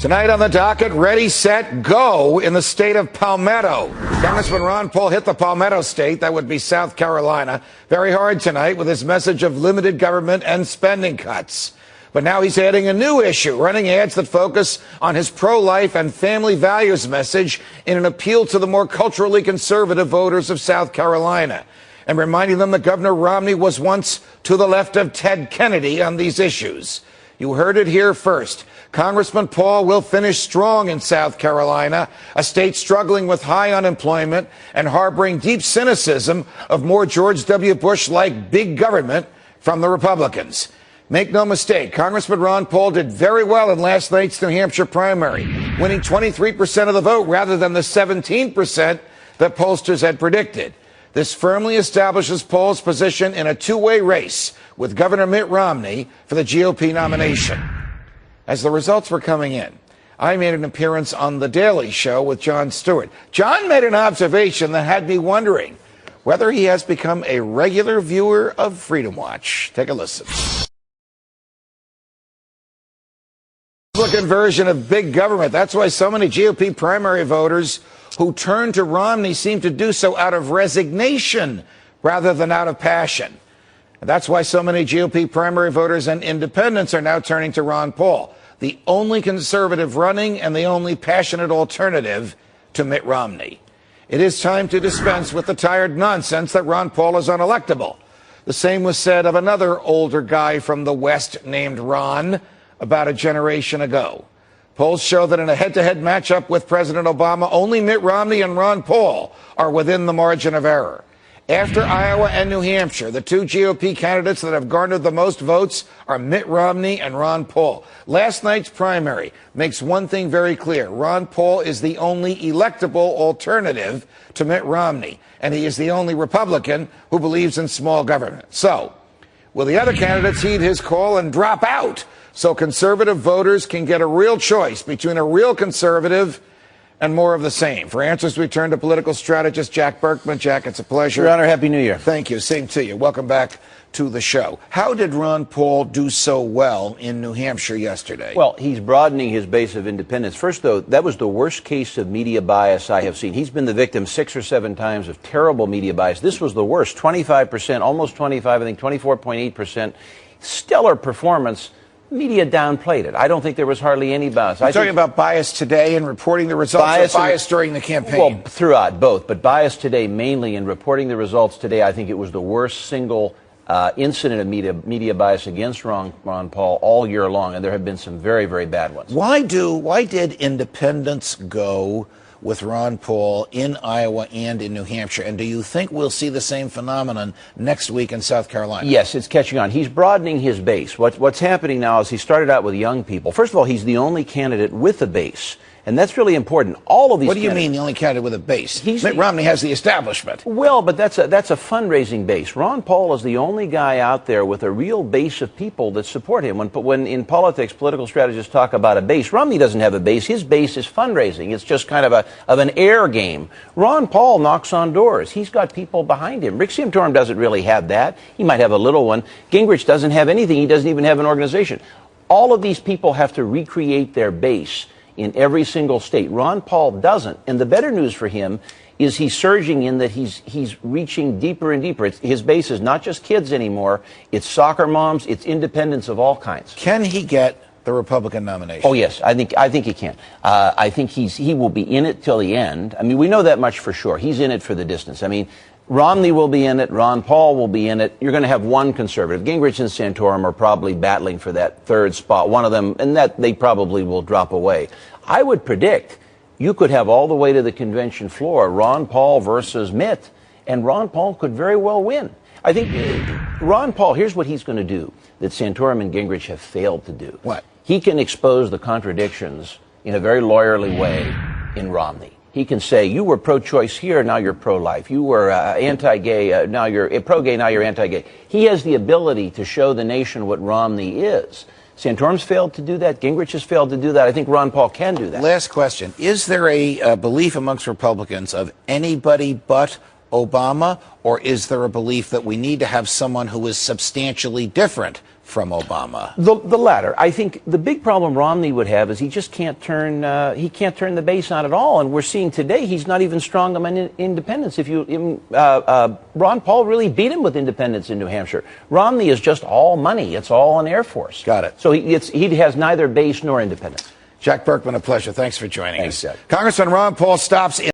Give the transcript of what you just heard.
Tonight on the docket, ready, set, go in the state of Palmetto. Congressman Ron Paul hit the Palmetto state, that would be South Carolina, very hard tonight with his message of limited government and spending cuts. But now he's adding a new issue, running ads that focus on his pro-life and family values message in an appeal to the more culturally conservative voters of South Carolina, and reminding them that Governor Romney was once to the left of Ted Kennedy on these issues. You heard it here first. Congressman Paul will finish strong in South Carolina, a state struggling with high unemployment and harboring deep cynicism of more George W. Bush-like big government from the Republicans. Make no mistake, Congressman Ron Paul did very well in last night's New Hampshire primary, winning 23% of the vote rather than the 17% that pollsters had predicted. This firmly establishes Paul's position in a two-way race with Governor Mitt Romney for the GOP nomination. As the results were coming in, I made an appearance on The Daily Show with Jon Stewart. John made an observation that had me wondering whether he has become a regular viewer of Freedom Watch. Take a listen. Republican version of big government. That's why so many GOP primary voters who turn to Romney seem to do so out of resignation rather than out of passion. And that's why so many GOP primary voters and independents are now turning to Ron Paul, the only conservative running and the only passionate alternative to Mitt Romney. It is time to dispense with the tired nonsense that Ron Paul is unelectable. The same was said of another older guy from the West named Ron about a generation ago. Polls show that in a head-to-head matchup with President Obama, only Mitt Romney and Ron Paul are within the margin of error. After Iowa and New Hampshire, the two GOP candidates that have garnered the most votes are Mitt Romney and Ron Paul. Last night's primary makes one thing very clear. Ron Paul is the only electable alternative to Mitt Romney, and he is the only Republican who believes in small government. So, will the other candidates heed his call and drop out so conservative voters can get a real choice between a real conservative and more of the same? For answers, we turn to political strategist Jack Berkman. Jack, it's a pleasure. Your Honor, Happy New Year. Thank you. Same to you. Welcome back to the show. How did Ron Paul do so well in New Hampshire yesterday? Well, he's broadening his base of independents. First, though, that was the worst case of media bias I have seen. He's been the victim 6 or 7 times of terrible media bias. This was the worst. 25%, almost 25, I think 24.8%. Stellar performance. Media downplayed it. I don't think there was hardly any bias. You're talking about bias today in reporting the results, or bias during the campaign? Well, throughout, both. But bias today mainly in reporting the results today. I think it was the worst single incident of media bias against Ron Paul all year long, and there have been some very, very bad ones. Why did independents go with Ron Paul in Iowa and in New Hampshire? And do you think we'll see the same phenomenon next week in South Carolina? Yes, it's catching on. He's broadening his base. What's happening now is he started out with young people. First of all, he's the only candidate with a base. And that's really important. All of these. What do you mean the only candidate with a base? Mitt Romney has the establishment. Well, but that's a fundraising base. Ron Paul is the only guy out there with a real base of people that support him. When in politics, political strategists talk about a base, Romney doesn't have a base. His base is fundraising. It's just kind of an air game. Ron Paul knocks on doors. He's got people behind him. Rick Santorum doesn't really have that. He might have a little one. Gingrich doesn't have anything. He doesn't even have an organization. All of these people have to recreate their base in every single state. Ron Paul doesn't. And the better news for him is he's surging in that he's reaching deeper and deeper. His base is not just kids anymore. It's soccer moms. It's independents of all kinds. Can he get the Republican nomination? Oh, yes. I think he can. I think he will be in it till the end. I mean, we know that much for sure. He's in it for the distance. I mean, Romney will be in it. Ron Paul will be in it. You're going to have one conservative. Gingrich and Santorum are probably battling for that third spot. One of them, and that they probably will drop away. I would predict you could have all the way to the convention floor Ron Paul versus Mitt, and Ron Paul could very well win. I think Ron Paul, here's what he's going to do that Santorum and Gingrich have failed to do. What? He can expose the contradictions in a very lawyerly way in Romney. He can say, you were pro-choice here, now you're pro-life. You were anti-gay, now you're pro-gay, now you're anti-gay. He has the ability to show the nation what Romney is. Santorum's failed to do that. Gingrich has failed to do that. I think Ron Paul can do that. Last question. Is there a belief amongst Republicans of anybody but Obama, or is there a belief that we need to have someone who is substantially different from Obama? The latter. I think the big problem Romney would have is he just can't turn the base on at all. And we're seeing today he's not even strong among independents. Ron Paul really beat him with independents in New Hampshire. Romney is just all money. It's all an Air Force. Got it. So he has neither base nor independents. Jack Berkman, a pleasure. Thanks for joining us. Jack. Congressman Ron Paul stops in